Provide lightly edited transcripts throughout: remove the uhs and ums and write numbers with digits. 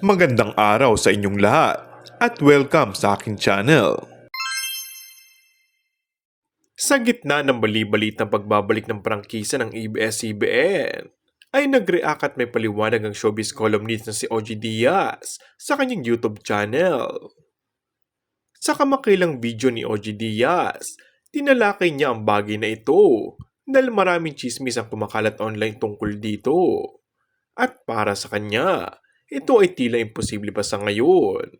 Magandang araw sa inyong lahat at welcome sa aking channel. Sa gitna ng bali-balitang pagbabalik ng prangkisa ng ABS-CBN, ay nag-react at may paliwanag ang showbiz columnist na si OG Diaz sa kanyang YouTube channel. Sa kamakilang video ni OG Diaz, tinalakay niya ang bagay na ito dahil maraming chismis ang kumakalat online tungkol dito. At para sa kanya, ito ay tila imposible pa sa ngayon.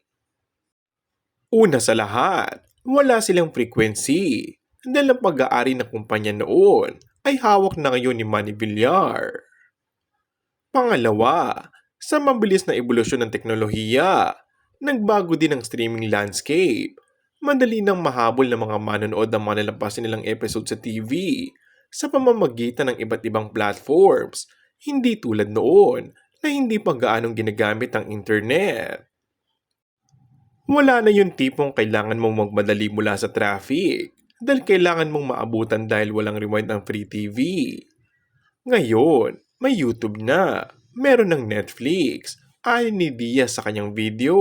Una sa lahat, wala silang frequency dahil ang pag-aari ng kumpanya noon ay hawak na ngayon ni Manny Villar. Pangalawa, sa mabilis na ebolusyon ng teknolohiya, nagbago din ang streaming landscape. Madali nang mahabol ng mga manonood ang mga nalampasan nilang episode sa TV sa pamamagitan ng iba't ibang platforms, hindi tulad noon na hindi pa gaanong ginagamit ang internet. Wala na yung tipong kailangan mong magmadali mula sa traffic dahil kailangan mong maabutan dahil walang rewind ang free TV. Ngayon, may YouTube na, meron ng Netflix, ayon ni Diaz sa kanyang video.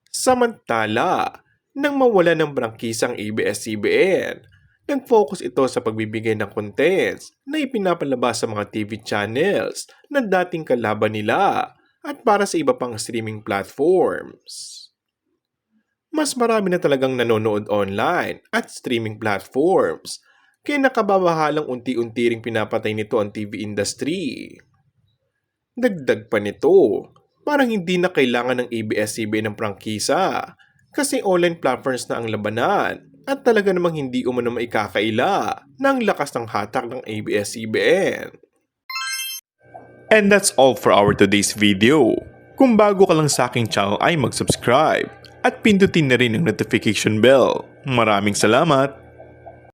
Samantala, nang mawala ng prangkisang ABS-CBN, nag-focus ito sa pagbibigay ng contents na ipinapalabas sa mga TV channels na dating kalaban nila at para sa iba pang streaming platforms. Mas marami na talagang nanonood online at streaming platforms, kaya nakababahalang unti-unti ring pinapatay nito ang TV industry. Dagdag pa nito, parang hindi na kailangan ng ABS-CBN ng prangkisa kasi online platforms na ang labanan at talaga namang hindi umano maikakaila ng lakas ng hatak ng ABS-CBN. And that's all for our today's video. Kung bago ka lang sa aking channel ay mag-subscribe at pindutin na rin ang notification bell. Maraming salamat!